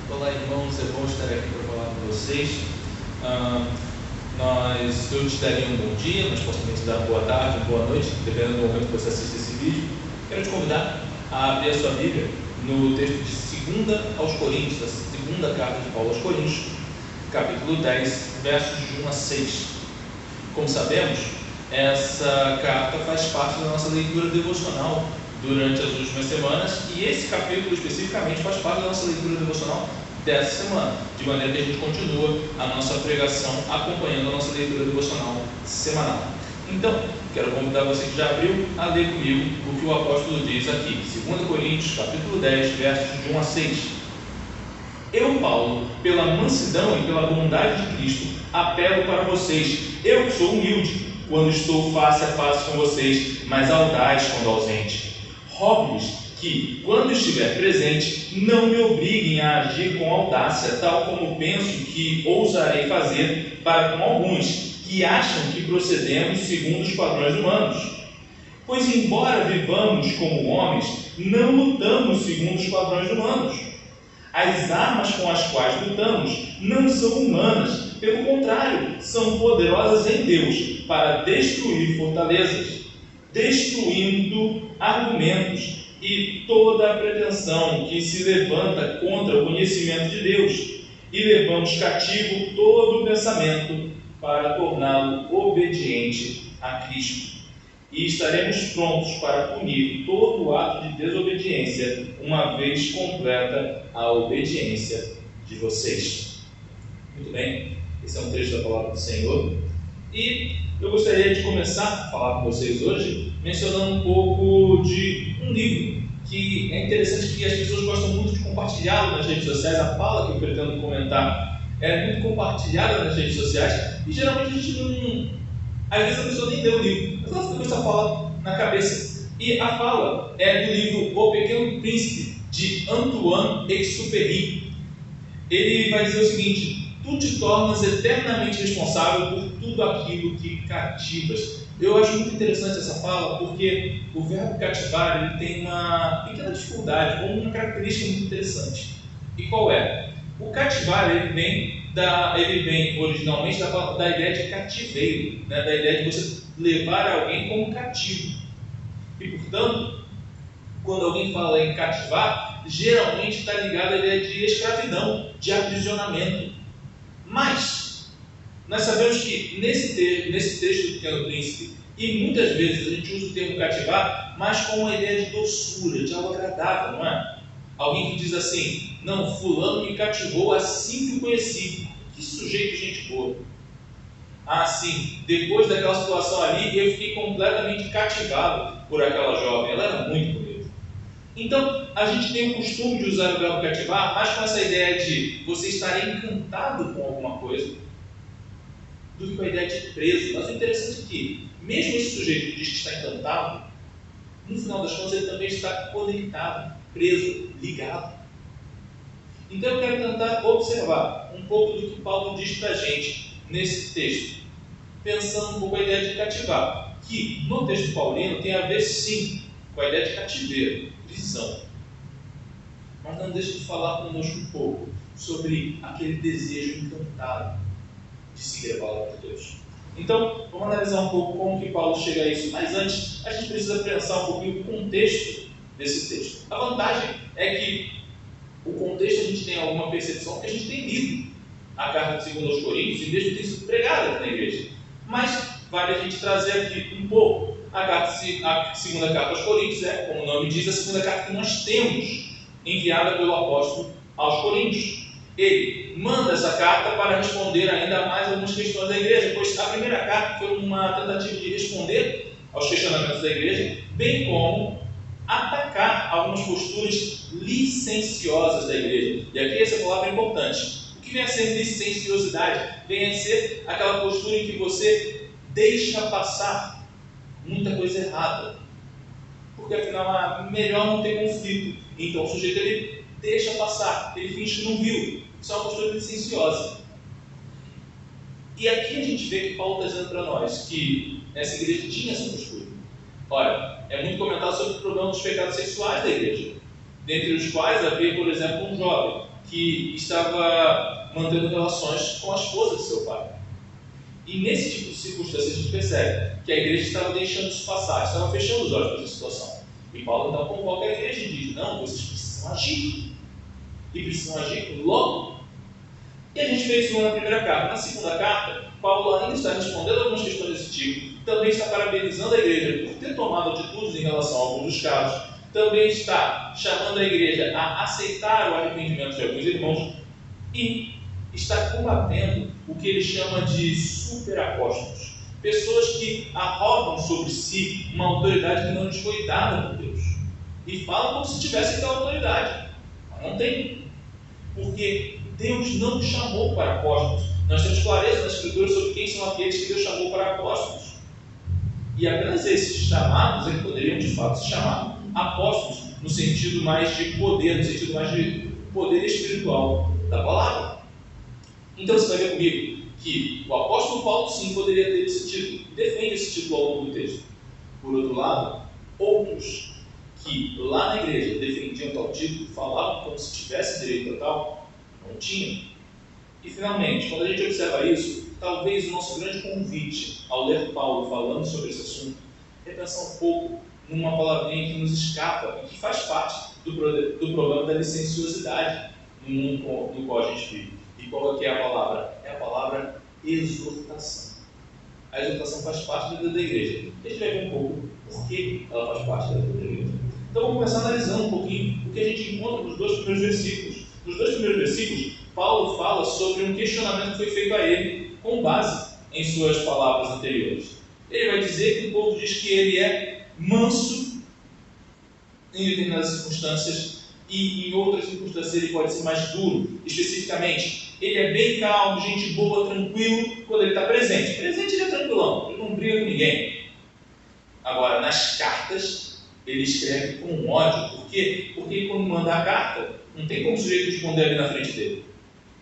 Olá, irmãos, é bom estar aqui para falar com vocês. Eu te daria um bom dia, mas posso também te dar uma boa tarde, uma boa noite, dependendo do momento que você assiste esse vídeo. Quero te convidar a abrir a sua Bíblia no texto de 2 aos Coríntios, a segunda carta de Paulo aos Coríntios, capítulo 10, versos de 1 a 6. Como sabemos, essa carta faz parte da nossa leitura devocional durante as últimas semanas, e esse capítulo especificamente faz parte da nossa leitura devocional dessa semana, de maneira que a gente continua a nossa pregação acompanhando a nossa leitura devocional semanal. Então, quero convidar você que já abriu a ler comigo o que o apóstolo diz aqui, 2 Coríntios, capítulo 10, versos de 1 a 6. Eu, Paulo, pela mansidão e pela bondade de Cristo, apelo para vocês. Eu que sou humilde quando estou face a face com vocês, mas audaz quando ausente. Rogo-lhes que, quando estiver presente, não me obriguem a agir com audácia, tal como penso que ousarei fazer para com alguns que acham que procedemos segundo os padrões humanos. Pois, embora vivamos como homens, não lutamos segundo os padrões humanos. As armas com as quais lutamos não são humanas, pelo contrário, são poderosas em Deus para destruir fortalezas, destruindo argumentos e toda a pretensão que se levanta contra o conhecimento de Deus, e levamos cativo todo o pensamento para torná-lo obediente a Cristo. E estaremos prontos para punir todo o ato de desobediência, uma vez completa a obediência de vocês. Muito bem, esse é um trecho da palavra do Senhor. E eu gostaria de começar a falar com vocês hoje, mencionando um pouco de um livro, que é interessante que as pessoas gostam muito de compartilhá-lo nas redes sociais. A fala que eu pretendo comentar é muito compartilhada nas redes sociais, e geralmente a gente não... Às vezes a pessoa nem lê o livro, mas ela fica com essa fala na cabeça. E a fala é do livro O Pequeno Príncipe, de Saint-Exupéry. Ele vai dizer o seguinte: tu te tornas eternamente responsável por tudo aquilo que cativas. Eu acho muito interessante essa fala, porque o verbo cativar ele tem uma pequena dificuldade, ou uma característica muito interessante. E qual é? O cativar ele vem originalmente da ideia de cativeiro, né? Da ideia de você levar alguém como cativo. E, portanto, quando alguém fala em cativar, geralmente está ligado à ideia de escravidão, de aprisionamento. Mas nós sabemos que nesse texto do Pequeno Príncipe, e muitas vezes a gente usa o termo cativar, mas com uma ideia de doçura, de algo agradável, não é? Alguém que diz assim: não, fulano me cativou assim que o conheci. Que sujeito gente boa. Ah, sim, depois daquela situação ali, eu fiquei completamente cativado por aquela jovem. Ela era muito bonita. Então, a gente tem o costume de usar o verbo cativar, mas com essa ideia de você estar encantado com alguma coisa, do que com a ideia de preso. Mas o interessante é que, mesmo esse sujeito que diz que está encantado, no final das contas ele também está conectado, preso, ligado. Então eu quero tentar observar um pouco do que Paulo diz para a gente nesse texto, pensando um pouco a ideia de cativar, que no texto paulino tem a ver sim com a ideia de cativeiro, prisão. Mas não deixe de falar conosco um pouco sobre aquele desejo encantado de seguir a palavra de Deus. Então, vamos analisar um pouco como que Paulo chega a isso. Mas antes, a gente precisa pensar um pouquinho o contexto desse texto. A vantagem é que o contexto a gente tem alguma percepção, porque a gente tem lido a carta de 2 aos Coríntios, e mesmo tem sido pregada na igreja. Mas vale a gente trazer aqui um pouco. A segunda carta aos Coríntios é, como o nome diz, a segunda carta que nós temos, enviada pelo apóstolo aos Coríntios. Ele manda essa carta para responder ainda mais algumas questões da igreja, pois a primeira carta foi uma tentativa de responder aos questionamentos da igreja, bem como atacar algumas posturas licenciosas da igreja. E aqui essa palavra é importante. O que vem a ser licenciosidade? Vem a ser aquela postura em que você deixa passar muita coisa errada, porque afinal é melhor não ter conflito. Então o sujeito ele deixa passar, ele finge que não viu. Isso é uma postura licenciosa. E aqui a gente vê que Paulo está dizendo para nós que essa igreja tinha essa postura. Olha, é muito comentado sobre o problema dos pecados sexuais da igreja, dentre os quais havia, por exemplo, um jovem que estava mantendo relações com a esposa de seu pai. E nesse tipo de circunstância a gente percebe que a igreja estava deixando isso passar, estava fechando os olhos para essa situação. E Paulo então convoca a igreja e diz: não, vocês precisam agir. E precisam agir logo. E a gente vê isso na primeira carta. Na segunda carta, Paulo ainda está respondendo algumas questões desse tipo, também está parabenizando a igreja por ter tomado atitudes em relação a alguns dos casos, também está chamando a igreja a aceitar o arrependimento de alguns irmãos e está combatendo o que ele chama de superapóstolos, pessoas que arrogam sobre si uma autoridade que não lhes foi dada por Deus e falam como se tivessem tal autoridade, mas não tem, porque Deus não nos chamou para apóstolos. Nós temos clareza na Escritura sobre quem são aqueles que Deus chamou para apóstolos. E apenas esses chamados é que poderiam de fato se chamar apóstolos, no sentido mais de poder, no sentido mais de poder espiritual da palavra. Então você vai ver comigo que o apóstolo Paulo sim poderia ter esse título, defende esse título ao longo do texto. Por outro lado, outros que lá na igreja defendiam tal título, falavam como se tivesse direito a tal, não tinham. E finalmente, quando a gente observa isso, talvez o nosso grande convite ao ler Paulo falando sobre esse assunto é pensar um pouco numa palavrinha que nos escapa e que faz parte do problema da licenciosidade no mundo no qual a gente vive. E qual é a palavra? É a palavra exortação. A exortação faz parte da vida da igreja. A gente vai ver um pouco por que ela faz parte da vida da igreja. Então vamos começar analisando um pouquinho o que a gente encontra nos dois primeiros versículos. Nos dois primeiros versículos, Paulo fala sobre um questionamento que foi feito a ele com base em suas palavras anteriores. Ele vai dizer que o povo diz que ele é manso em determinadas circunstâncias e em outras circunstâncias ele pode ser mais duro. Especificamente, ele é bem calmo, gente boa, tranquilo quando ele está presente. Presente ele é tranquilão, ele não briga com ninguém. Agora, nas cartas, ele escreve com ódio. Por quê? Porque quando manda a carta, não tem como o sujeito responder ali na frente dele.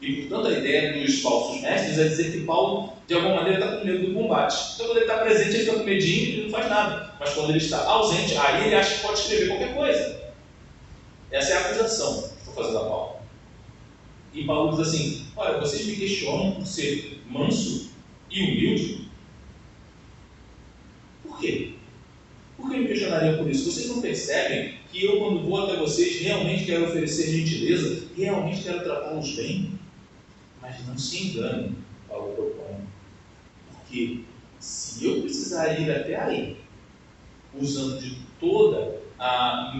E, portanto, a ideia dos falsos mestres é dizer que Paulo, de alguma maneira, está com medo do combate. Então, quando ele está presente, ele fica com medinho e não faz nada. Mas quando ele está ausente, aí ele acha que pode escrever qualquer coisa. Essa é a acusação que estou fazendo a Paulo. E Paulo diz assim: olha, vocês me questionam por ser manso e humilde? Por quê? Por que me questionariam por isso? Vocês não percebem que eu, quando vou até vocês, realmente quero oferecer gentileza, realmente quero tratá-los bem? Mas não se engane, Paulo propõe, porque se eu precisar ir até aí, usando de toda a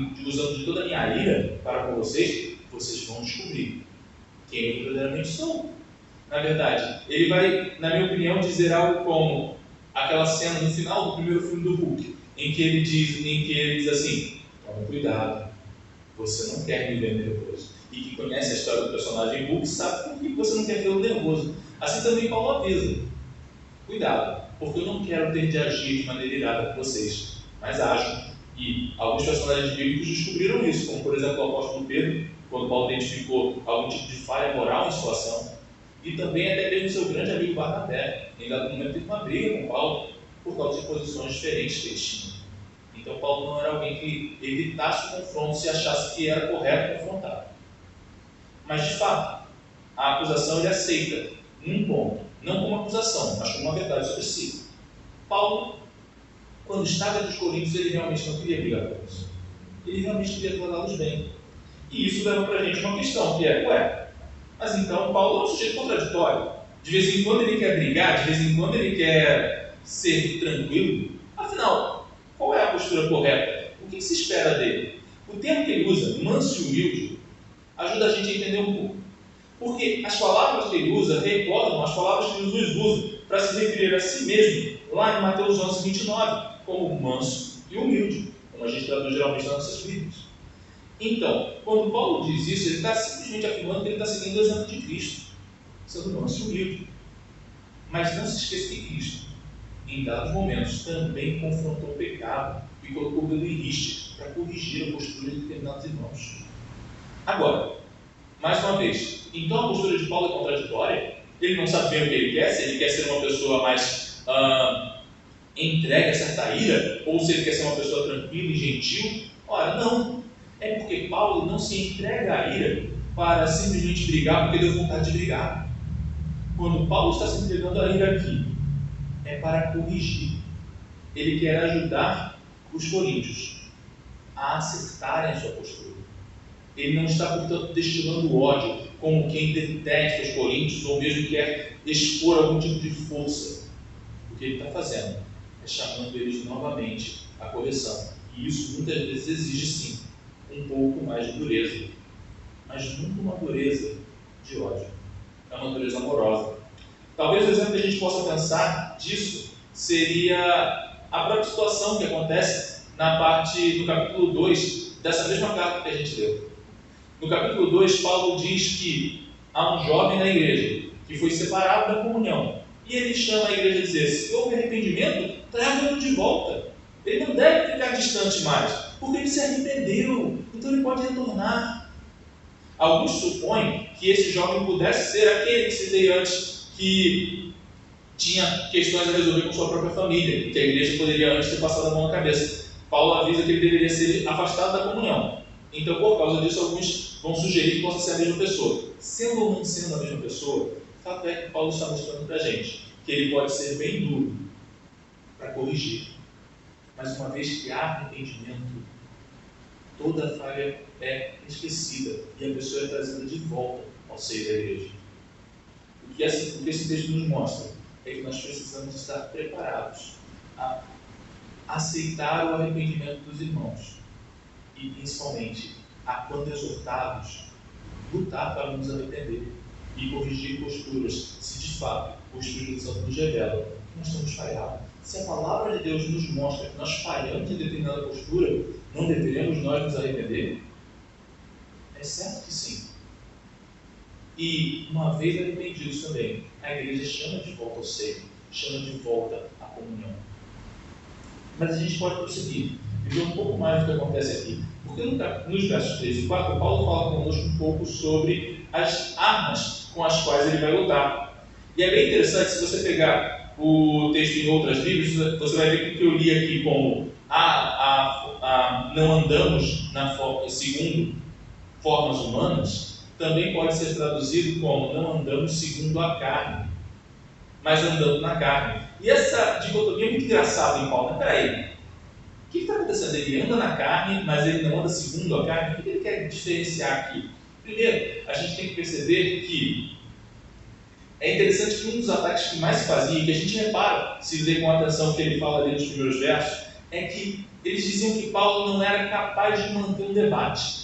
minha ira para com vocês, vocês vão descobrir quem eu verdadeiramente sou. Na verdade, ele vai, na minha opinião, dizer algo como aquela cena no final do primeiro filme do Hulk, em que ele diz assim: tome cuidado, você não quer me ver nervoso. E que conhece a história do personagem Hulk sabe por que você não quer vê-lo nervoso. Assim também Paulo avisa: cuidado, porque eu não quero ter de agir de maneira irada com vocês, mas ajo. E alguns personagens bíblicos descobriram isso, como por exemplo o apóstolo Pedro, quando Paulo identificou algum tipo de falha moral em sua ação, e também até mesmo seu grande amigo Barnabé, em dado momento teve uma briga com Paulo por causa de posições diferentes que ele tinha. Então Paulo não era alguém que evitasse o confronto se achasse que era correto confrontar. Mas de fato, a acusação ele aceita num ponto, não como acusação, mas como uma verdade sobre si. Paulo, quando estava entre os coríntios, ele realmente não queria brigar com eles. Ele realmente queria tratá-los bem. E isso leva para a gente uma questão, que é, mas então Paulo é um sujeito contraditório. De vez em quando ele quer brigar, de vez em quando ele quer ser tranquilo. Afinal, qual é a postura correta? O que se espera dele? O termo que ele usa, manso e humilde, ajuda a gente a entender um pouco. Porque as palavras que ele usa recordam as palavras que Jesus usa para se referir a si mesmo, lá em Mateus 11, 29, como manso e humilde, como a gente traduz geralmente nas nossas Bíblias. Então, quando Paulo diz isso, ele está simplesmente afirmando que ele está seguindo o exemplo de Cristo, sendo manso e humilde. Mas não se esqueça que Cristo, em dados momentos, também confrontou o pecado e colocou o dedo em riste para corrigir a postura de determinados irmãos. Agora, mais uma vez, então a postura de Paulo é contraditória? Ele não sabe bem o que ele quer, se ele quer ser uma pessoa mais entregue a certa ira, ou se ele quer ser uma pessoa tranquila e gentil. Ora, não. É porque Paulo não se entrega à ira para simplesmente brigar porque deu vontade de brigar. Quando Paulo está se entregando a ir aqui, é para corrigir. Ele quer ajudar os coríntios a acertarem a sua postura. Ele não está, portanto, destilando ódio como quem detesta os coríntios ou mesmo quer expor algum tipo de força. O que ele está fazendo é chamando eles novamente à correção. E isso muitas vezes exige, sim, um pouco mais de dureza. Mas nunca uma dureza de ódio. É uma dureza amorosa. Talvez o exemplo que a gente possa pensar disso seria a própria situação que acontece na parte do capítulo 2 dessa mesma carta que a gente leu. No capítulo 2, Paulo diz que há um jovem na igreja que foi separado da comunhão. E ele chama a igreja a dizer: se houve arrependimento, traga-o de volta. Ele não deve ficar distante mais, porque ele se arrependeu, então ele pode retornar. Alguns supõem que esse jovem pudesse ser aquele que citei antes, que tinha questões a resolver com sua própria família, que a igreja poderia antes ter passado a mão na cabeça. Paulo avisa que ele deveria ser afastado da comunhão. Então, por causa disso, alguns vão sugerir que possa ser a mesma pessoa. Sendo ou não sendo a mesma pessoa, o fato é que Paulo está mostrando para a gente que ele pode ser bem duro para corrigir. Mas uma vez que há arrependimento, toda falha é esquecida e a pessoa é trazida de volta ao seio da igreja. O que esse texto nos mostra é que nós precisamos estar preparados a aceitar o arrependimento dos irmãos e, principalmente, a, quando exortados, lutar para nos arrepender e corrigir posturas, se de fato o Espírito Santo nos revela que nós estamos falhando. Se a palavra de Deus nos mostra que nós falhamos em determinada postura, não deveremos nós nos arrepender? É certo que sim. E, uma vez arrependidos também, a igreja chama de volta ao seio, chama de volta à comunhão. Mas a gente pode prosseguir e ver um pouco mais do que acontece aqui. Porque nos versos 3 e 4, Paulo fala conosco um pouco sobre as armas com as quais ele vai lutar. E é bem interessante, se você pegar o texto em outras Bíblias, você vai ver que eu li aqui como não andamos segundo formas humanas, também pode ser traduzido como não andamos segundo a carne, mas andando na carne. E essa dicotomia é muito engraçada em Paulo. Peraí, o que está acontecendo? Ele anda na carne, mas ele não anda segundo a carne? O que ele quer diferenciar aqui? Primeiro, a gente tem que perceber que é interessante que um dos ataques que mais se fazia, que a gente repara, se ler com atenção o que ele fala ali nos primeiros versos, é que eles diziam que Paulo não era capaz de manter um debate.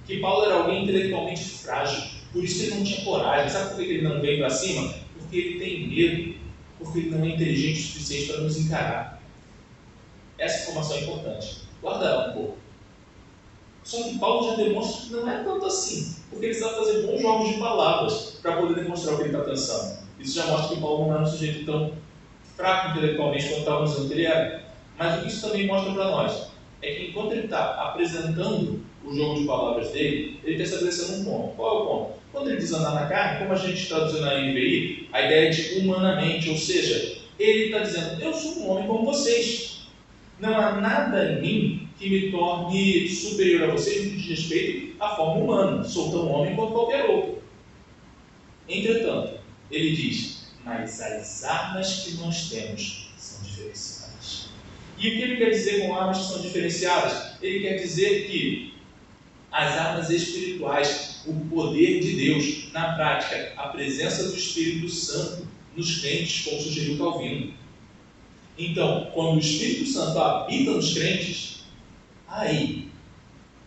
Que Paulo era alguém intelectualmente frágil, por isso ele não tinha coragem. Sabe por que ele não veio para cima? Porque ele tem medo, porque ele não é inteligente o suficiente para nos encarar. Essa informação é importante. Guarda ela um pouco. Só que Paulo já demonstra que não é tanto assim, porque ele sabe fazer bons jogos de palavras para poder demonstrar o que ele está pensando. Isso já mostra que Paulo não era um sujeito tão fraco intelectualmente quanto estávamos dizendo que ele era. Mas o que isso também mostra para nós é que enquanto ele está apresentando o jogo de palavras dele, ele está estabelecendo um ponto. Qual é o ponto? Quando ele diz andar na carne, como a gente traduziu na NVI, a ideia é de humanamente, ou seja, ele está dizendo: eu sou um homem como vocês. Não há nada em mim que me torne superior a vocês no que diz respeito à forma humana. Sou tão homem quanto qualquer outro. Entretanto, ele diz: mas as armas que nós temos são diferenciadas. E o que ele quer dizer com armas que são diferenciadas? Ele quer dizer que as armas espirituais, o poder de Deus, na prática, a presença do Espírito Santo nos crentes, como sugeriu Calvino. Então, quando o Espírito Santo habita nos crentes, aí,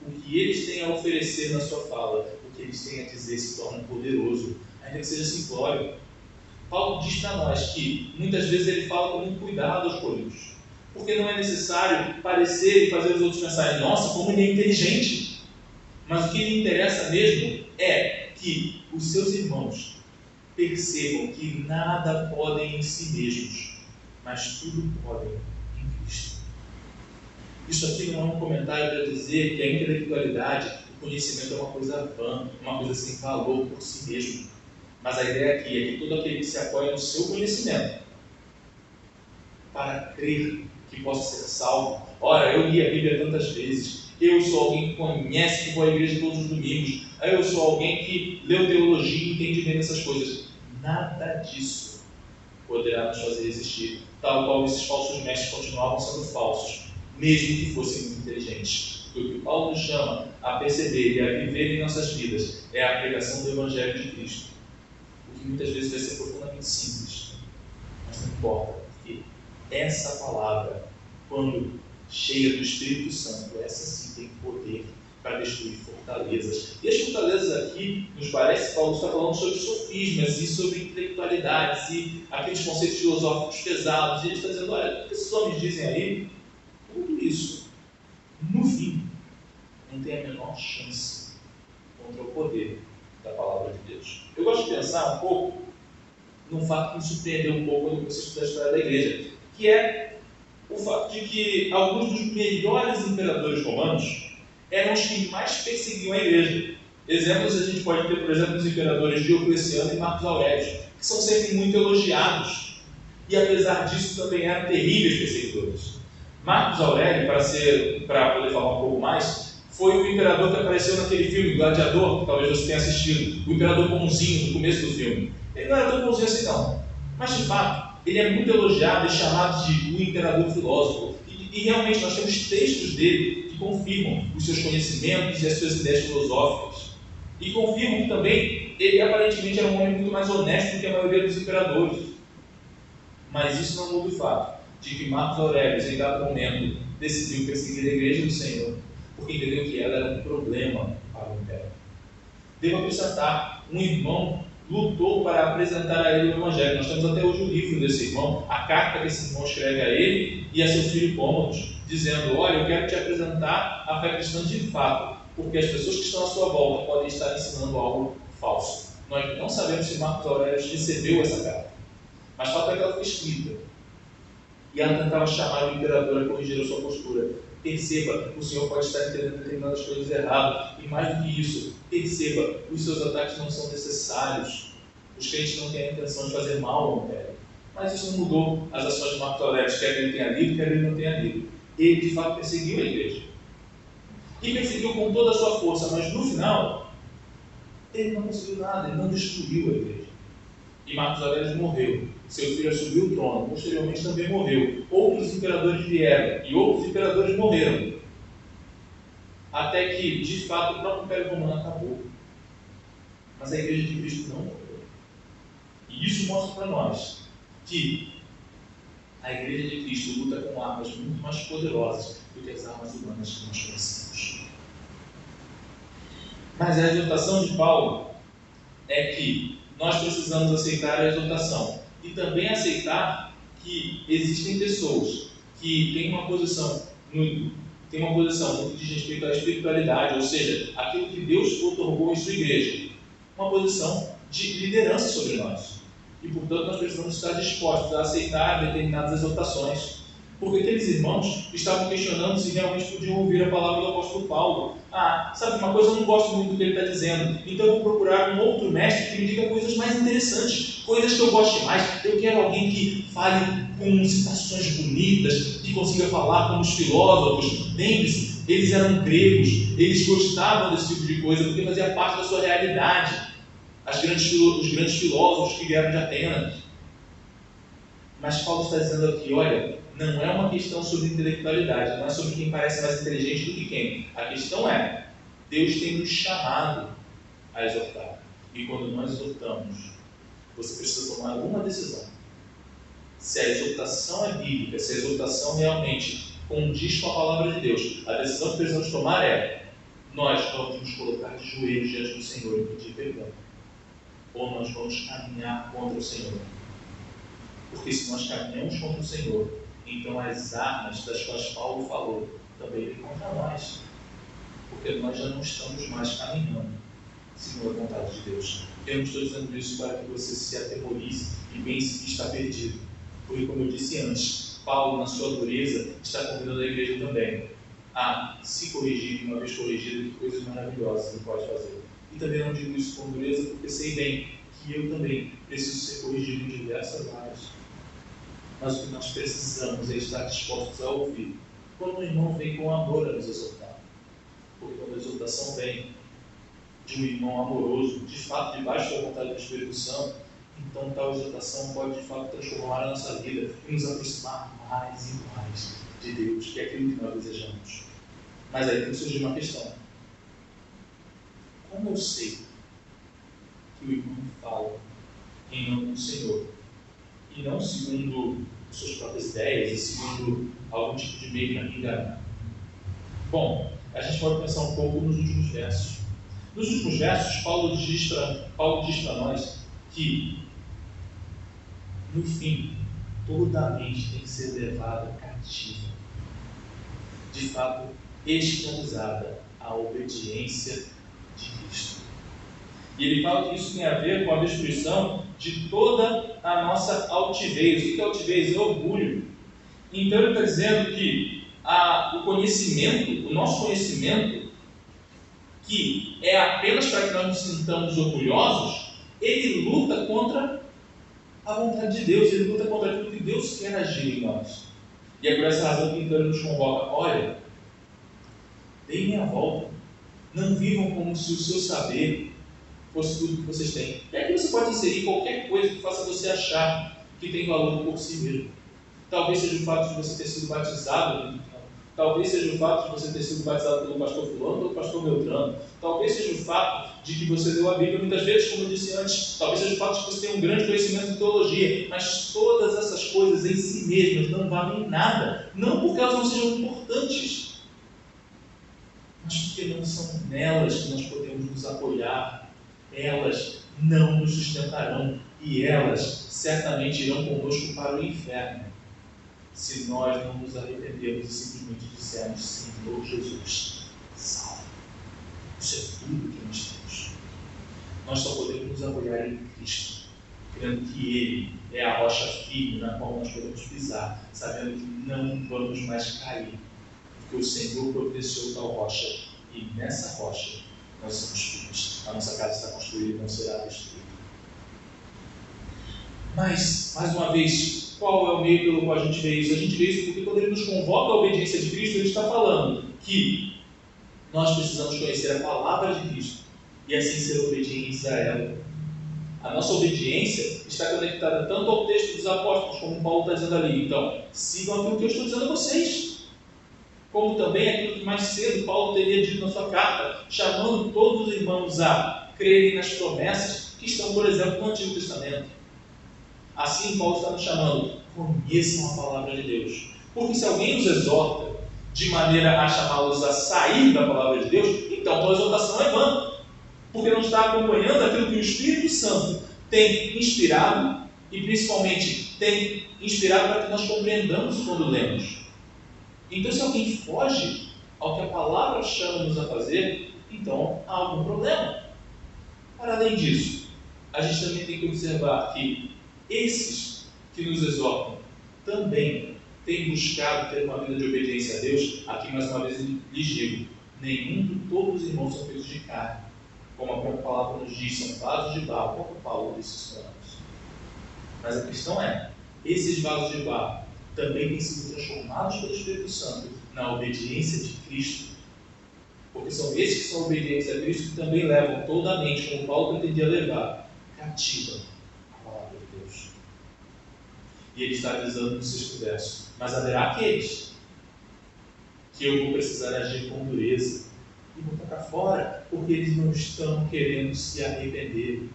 o que eles têm a oferecer na sua fala, o que eles têm a dizer se torna poderoso, ainda que seja simplório. Paulo diz para nós que, muitas vezes, ele fala com muito cuidado aos coríntios, porque não é necessário parecer e fazer os outros pensarem: nossa, como ele é inteligente. Mas o que lhe interessa mesmo é que os seus irmãos percebam que nada podem em si mesmos, mas tudo podem em Cristo. Isso aqui não é um comentário para dizer que a intelectualidade, o conhecimento é uma coisa vã, uma coisa sem valor por si mesmo. Mas a ideia aqui é que todo aquele que se apoia no seu conhecimento para crer que possa ser salvo. Ora, eu li a Bíblia tantas vezes, Eu sou alguém que conhece, que vai à igreja todos os domingos. Eu sou alguém que leu teologia e entende bem essas coisas. Nada disso poderá nos fazer resistir, tal qual esses falsos mestres continuavam sendo falsos, mesmo que fossem muito inteligentes. Porque o que Paulo nos chama a perceber e a viver em nossas vidas é a pregação do Evangelho de Cristo. O que muitas vezes vai ser profundamente simples, mas não importa, porque essa palavra, quando cheia do Espírito Santo, essa sim tem poder para destruir fortalezas. E as fortalezas aqui, nos parece que Paulo está falando sobre sofismas e sobre intelectualidades e aqueles conceitos filosóficos pesados. E ele está dizendo, olha, o que esses homens dizem aí? Tudo isso, no fim, não tem a menor chance contra o poder da palavra de Deus. Eu gosto de pensar um pouco num fato que me surpreendeu um pouco quando comecei a estudar a história da igreja, que é o fato de que alguns dos melhores imperadores romanos eram os que mais perseguiam a igreja. Exemplos a gente pode ter, por exemplo, os imperadores Diocleciano e Marcos Aurélio, que são sempre muito elogiados, e apesar disso também eram terríveis perseguidores. Marcos Aurélio, para poder falar um pouco mais, foi o imperador que apareceu naquele filme Gladiador, que talvez você tenha assistido, o imperador bonzinho no começo do filme. Ele não era tão bonzinho assim não, mas de fato ele é muito elogiado e chamado de o imperador filósofo, e realmente nós temos textos dele que confirmam os seus conhecimentos e as suas ideias filosóficas, e confirmam que também ele aparentemente era um homem muito mais honesto do que a maioria dos imperadores. Mas isso não muda o fato de que Marcos Aurélio, em dado momento, decidiu perseguir a igreja do Senhor, porque entendeu que ela era um problema para o império. Devo acrescentar, um irmão lutou para apresentar a ele o Evangelho. Nós temos até hoje o livro desse irmão, a carta que esse irmão escreve a ele e a seu filho Cômodos, dizendo, olha, eu quero te apresentar a fé cristã de fato, porque as pessoas que estão à sua volta podem estar ensinando algo falso. Nós não sabemos se Marcos Aurélio recebeu essa carta, mas o fato é que ela foi escrita, e ela tentava chamar o imperador a corrigir a sua postura. Perceba, o Senhor pode estar entendendo determinadas coisas erradas, e mais do que isso, perceba, os seus ataques não são necessários. Os crentes não têm a intenção de fazer mal ao império. Mas isso não mudou as ações de Marcos Aurélio, quer ele tenha lido, quer ele não tenha lido. Ele, de fato, perseguiu a igreja. E perseguiu com toda a sua força, mas no final, ele não conseguiu nada, ele não destruiu a igreja. E Marcos Aurélio morreu. Seu filho assumiu o trono, posteriormente também morreu. Outros imperadores vieram e outros imperadores morreram. Até que, de fato, o próprio Império Romano acabou. Mas a Igreja de Cristo não morreu. E isso mostra para nós que a Igreja de Cristo luta com armas muito mais poderosas do que as armas humanas que nós conhecemos. Mas a exortação de Paulo é que nós precisamos aceitar a exortação e também aceitar que existem pessoas que têm uma posição no que diz respeito à espiritualidade, ou seja, aquilo que Deus otorgou em sua igreja, uma posição de liderança sobre nós. E, portanto, nós precisamos estar dispostos a aceitar determinadas exortações, porque aqueles irmãos estavam questionando se realmente podiam ouvir a palavra do apóstolo Paulo. Sabe uma coisa, eu não gosto muito do que ele está dizendo, então eu vou procurar um outro mestre que me diga coisas mais interessantes, coisas que eu goste mais. Eu quero alguém que fale com citações bonitas, que consiga falar como os filósofos. Lembre-se, eles eram gregos, eles gostavam desse tipo de coisa, porque fazia parte da sua realidade. Os grandes filósofos que vieram de Atenas. Mas Paulo está dizendo aqui, olha, não é uma questão sobre intelectualidade, não é sobre quem parece mais inteligente do que quem. A questão é, Deus tem nos chamado a exortar. E quando nós exortamos, você precisa tomar alguma decisão. Se a exortação é bíblica, se a exortação realmente condiz com a palavra de Deus, a decisão que precisamos tomar é, nós vamos nos colocar de joelhos diante do Senhor e pedir perdão. Ou nós vamos caminhar contra o Senhor. Porque se nós caminhamos contra o Senhor, então as armas das quais Paulo falou também vêm contra nós. Porque nós já não estamos mais caminhando segundo a vontade de Deus. Eu não estou dizendo isso para que você se atemorize e pense que está perdido. Porque, como eu disse antes, Paulo, na sua dureza, está convidando a igreja também a se corrigir, uma vez corrigido, que coisas maravilhosas ele pode fazer. E também não digo isso com dureza, porque sei bem que eu também preciso ser corrigido em diversas áreas. Mas o que nós precisamos é estar dispostos a ouvir. Quando o irmão vem com amor a nos exortar, Porque quando a exortação vem de um irmão amoroso, de fato, debaixo da vontade do Espírito Santo, então tal exortação pode, de fato, transformar a nossa vida e nos aproximar mais e mais de Deus, que é aquilo que nós desejamos. Mas aí tem que surgir uma questão. Como eu sei que o irmão fala em nome do Senhor, e não segundo suas próprias ideias, e segundo algum tipo de meio para me enganar? Bom, a gente pode pensar um pouco nos últimos versos. Nos últimos versos, Paulo diz para nós que, no fim, toda a mente tem que ser levada cativa, de fato, escravizada à obediência de Cristo. E ele fala que isso tem a ver com a destruição de toda a nossa altivez. O que é altivez? É orgulho. Então ele está dizendo que o conhecimento, o nosso conhecimento, que é apenas para que nós nos sintamos orgulhosos, ele luta contra a vontade de Deus, ele luta contra aquilo que Deus quer agir em nós. E é por essa razão que então ele nos convoca: olha, deem a volta, não vivam como se o seu saber fosse tudo que vocês têm. E aqui você pode inserir qualquer coisa que faça você achar que tem valor por si mesmo. Talvez seja o fato de você ter sido batizado, talvez seja o fato de você ter sido batizado pelo pastor fulano ou pelo pastor Beltrano, talvez seja o fato de que você leu a Bíblia muitas vezes, como eu disse antes, talvez seja o fato de que você tem um grande conhecimento de teologia, mas todas essas coisas em si mesmas não valem nada, não porque elas não sejam importantes, mas porque não são nelas que nós podemos nos apoiar. Elas não nos sustentarão e elas certamente irão conosco para o inferno, se nós não nos arrependermos e simplesmente dissermos: Senhor Jesus, salve. Isso é tudo que nós temos. Nós só podemos nos apoiar em Cristo, crendo que Ele é a rocha firme na qual nós podemos pisar, sabendo que não vamos mais cair, porque o Senhor providenciou tal rocha, e nessa rocha nós somos firmes. A nossa casa está construída e não será destruída. Mas, mais uma vez, qual é o meio pelo qual a gente vê isso? A gente vê isso porque quando ele nos convoca à obediência de Cristo, ele está falando que nós precisamos conhecer a palavra de Cristo e assim ser obedientes a ela. A nossa obediência está conectada tanto ao texto dos apóstolos, como Paulo está dizendo ali. Então, sigam aquilo que eu estou dizendo a vocês. Como também aquilo que mais cedo Paulo teria dito na sua carta, chamando todos os irmãos a crerem nas promessas que estão, por exemplo, no Antigo Testamento. Assim, Paulo está nos chamando: conheçam a palavra de Deus. Porque se alguém os exorta de maneira a chamá-los a sair da palavra de Deus, então a exortação é vã. Porque não está acompanhando aquilo que o Espírito Santo tem inspirado e principalmente tem inspirado para que nós compreendamos quando lemos. Então, se alguém foge ao que a palavra chama-nos a fazer, então há algum problema. Para além disso, a gente também tem que observar que esses que nos exortam também têm buscado ter uma vida de obediência a Deus. Aqui mais uma vez lhes digo: nenhum de todos os irmãos são feitos de carne, como a própria palavra nos diz, são vasos de barro, como Paulo disse isso para nós. Mas a questão é, esses vasos de barro também têm sido transformados pelo Espírito Santo na obediência de Cristo. Porque são esses que são obedientes a Cristo que também levam toda a mente, como Paulo pretendia levar, cativa a palavra de Deus. E ele está avisando no 6º verso: mas haverá aqueles que eu vou precisar agir com dureza e botar para fora, porque eles não estão querendo se arrepender.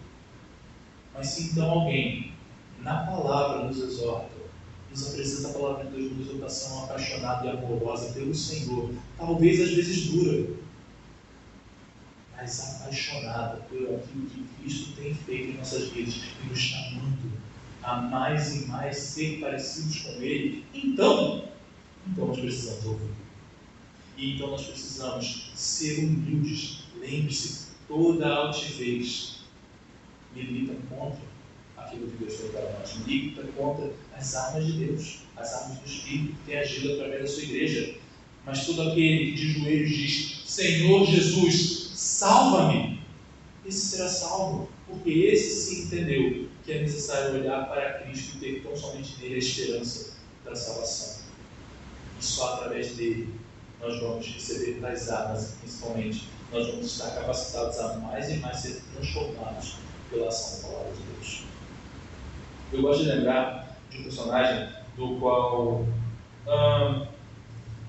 Mas se então alguém na palavra nos exorta, nos apresenta a palavra de Deus como exortação apaixonada e amorosa pelo Senhor, talvez às vezes dura, mas apaixonada por aquilo que Cristo tem feito em nossas vidas e nos chamando a mais e mais ser parecidos com Ele, então nós precisamos ouvir. E então nós precisamos ser humildes. Lembre-se, toda a altivez milita contra aquilo que Deus fez para nós, milita contra as armas de Deus, as armas do Espírito que tem agido através da sua igreja. Mas todo aquele que de joelhos diz: Senhor Jesus, salva-me, esse será salvo, porque esse sim entendeu que é necessário olhar para Cristo e ter tão somente nele a esperança da salvação. E só através dele nós vamos receber tais armas e, principalmente, nós vamos estar capacitados a mais e mais ser transformados pela ação da palavra de Deus. Eu gosto de lembrar de um personagem do qual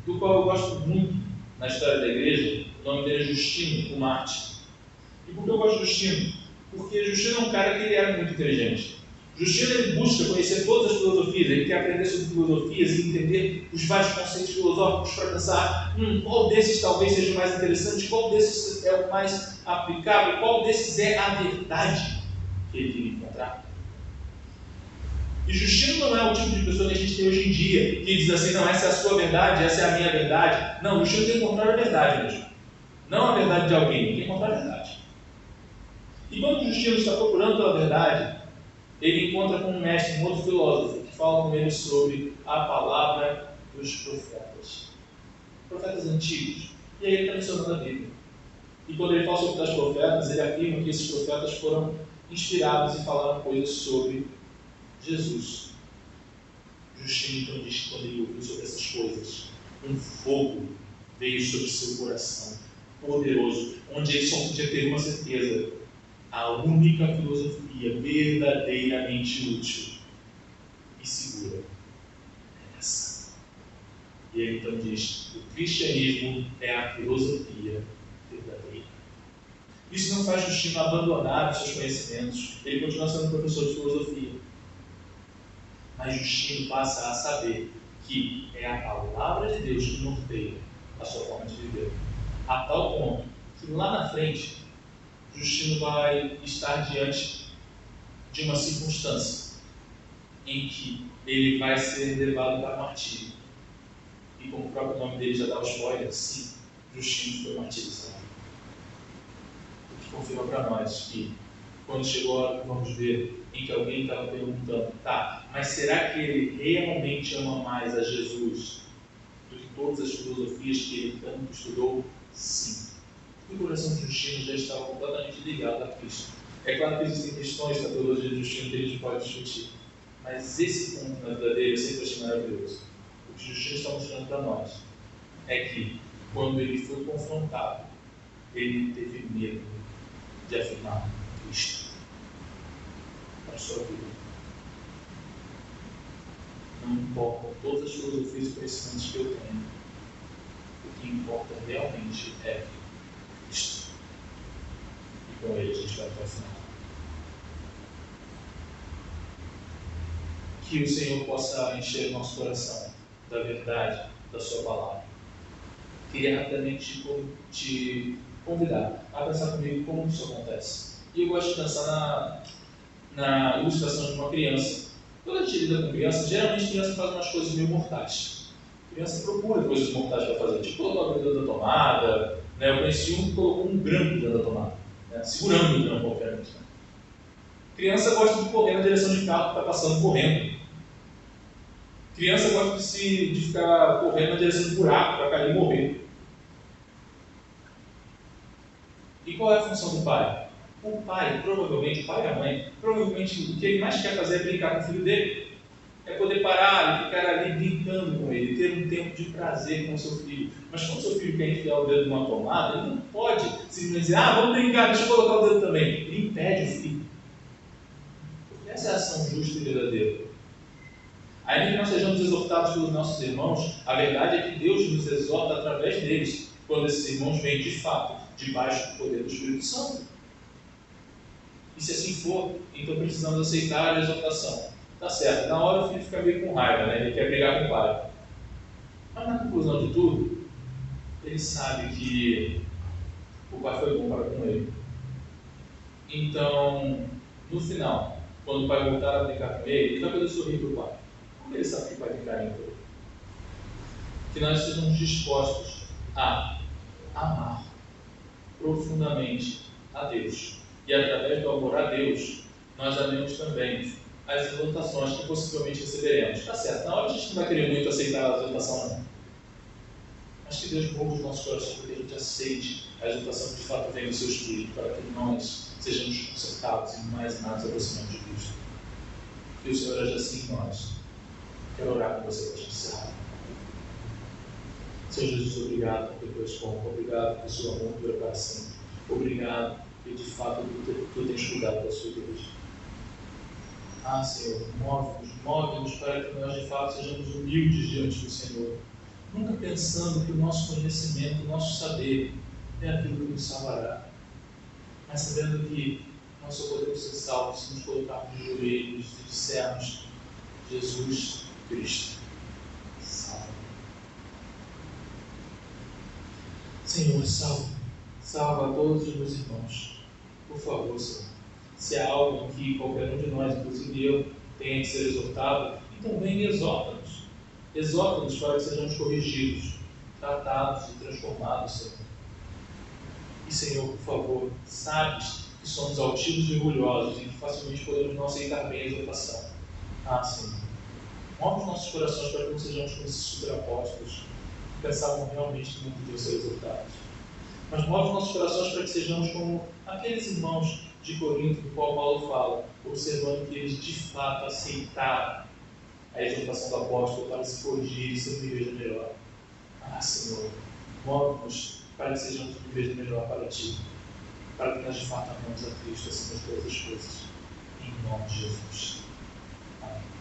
eu gosto muito na história da igreja. O nome dele é Justino, o Mártir. E por que eu gosto de Justino? Porque Justino é um cara que ele era muito inteligente. Justino ele busca conhecer todas as filosofias, ele quer aprender sobre filosofias e entender os vários conceitos filosóficos para pensar qual desses talvez seja o mais interessante, qual desses é o mais aplicável, qual desses é a verdade que ele queria encontrar. E Justino não é o tipo de pessoa que a gente tem hoje em dia, que diz assim, não, essa é a sua verdade, essa é a minha verdade. Não, Justino tem que encontrar a verdade mesmo. Não a verdade de alguém, tem que encontrar a verdade. E quando Justino está procurando pela verdade, ele encontra com um mestre, um outro filósofo, que fala com ele sobre a palavra dos profetas. Profetas antigos. E aí ele está mencionando a Bíblia. E quando ele fala sobre os profetas, ele afirma que esses profetas foram inspirados e falaram coisas sobre Jesus. Justino então diz que quando ele ouviu sobre essas coisas, um fogo veio sobre seu coração, poderoso, onde ele só podia ter uma certeza: a única filosofia verdadeiramente útil e segura é essa. E ele então diz: o cristianismo é a filosofia verdadeira. Isso não faz Justino abandonar os seus conhecimentos, ele continua sendo professor de filosofia. Mas Justino passa a saber que é a palavra de Deus que norteia a sua forma de viver. A tal ponto que lá na frente, Justino vai estar diante de uma circunstância em que ele vai ser levado para martírio. E como o próprio nome dele já dá o spoiler, sim, Justino foi martirizado. O que confirma para nós que, quando chegou a hora que vamos ver, em que alguém estava perguntando, tá, mas será que ele realmente ama mais a Jesus do que todas as filosofias que ele tanto estudou? Sim. O coração de Justino já estava completamente ligado a Cristo. É claro que existem questões da teologia de Justino que a gente pode discutir, mas esse ponto na vida dele eu sempre achei maravilhoso. O que Justino está mostrando para nós é que, quando ele foi confrontado, ele teve medo de afirmar Cristo para a sua vida. Não importam todas as filosofias e conhecimentos que eu tenho, o que importa realmente é Cristo. E com ele a gente vai até o final. Que o Senhor possa encher nosso coração da verdade da sua palavra. Queria rapidamente te convidar a pensar comigo como isso acontece. E eu gosto de pensar na ilustração de uma criança. Quando a gente lida com criança, geralmente a criança faz umas coisas meio mortais. A criança procura coisas mortais para fazer, tipo colocar o dedo dentro da tomada. Eu conheci um que colocou um grampo dentro da tomada, segurando o grampo, obviamente. Criança gosta de correr na direção de carro que está passando correndo. Criança gosta de ficar correndo na direção de buraco para cair e morrer. E qual é a função do pai? O pai, provavelmente, o pai e a mãe, provavelmente o que ele mais quer fazer é brincar com o filho dele. É poder parar e ficar ali brincando com ele, ter um tempo de prazer com o seu filho. Mas quando o seu filho quer enfiar o dedo numa tomada, ele não pode simplesmente dizer, vamos brincar, deixa eu colocar o dedo também. Ele impede o filho. Porque essa é a ação justa e verdadeira. Ainda que nós sejamos exortados pelos nossos irmãos, a verdade é que Deus nos exorta através deles, quando esses irmãos vêm de fato debaixo do poder do Espírito Santo. E se assim for, então precisamos aceitar a exortação. Tá certo, na hora o filho fica meio com raiva, ele quer brigar com o pai. Mas na conclusão de tudo, ele sabe que o pai foi bom para com ele. Então, no final, quando o pai voltar a brincar com ele vai poder sorrir para o pai. Porque ele sabe que o pai tem carinho por ele. Que nós sejamos dispostos a amar profundamente a Deus. E através do amor a Deus, nós amemos também as exortações que possivelmente receberemos. Está certo, na hora a gente não vai querer muito aceitar a exortação, não. Mas que Deus molde os nossos corações para que a gente aceite a exortação que de fato vem do seu Espírito, para que nós sejamos consertados e mais nada nos aproximamos de Cristo. Que o Senhor haja assim em nós. Quero orar com você para a gente encerrar. Senhor Jesus, obrigado porque tu és bom, obrigado porque sua mão dura para sempre, obrigado porque de fato tu tens cuidado da sua igreja. Senhor, move-nos para que nós de fato sejamos humildes diante do Senhor, nunca pensando que o nosso conhecimento, o nosso saber é aquilo que nos salvará, mas sabendo que nós só podemos ser salvos se nos colocarmos de joelhos e dissermos: Jesus Cristo, salva. Senhor, salva a todos os meus irmãos, por favor, Senhor. Se há algo em que qualquer um de nós, inclusive eu, tenha que ser exortado, então vem e exorta-nos. Exorta-nos para que sejamos corrigidos, tratados e transformados, Senhor. E, Senhor, por favor, sabes que somos altivos e orgulhosos e que facilmente podemos não aceitar bem a exortação. Senhor, move os nossos corações para que não sejamos como esses superapóstolos que pensavam realmente que não podiam ser exortados. Mas move os nossos corações para que sejamos como aqueles irmãos de Corinto, do qual Paulo fala, observando que eles de fato aceitaram a exortação do apóstolo para se corrigir e ser uma igreja melhor. Senhor, move-nos para que sejamos uma igreja melhor para Ti, para que nós de fato amemos a Cristo acima de todas as coisas. Em nome de Jesus. Amém.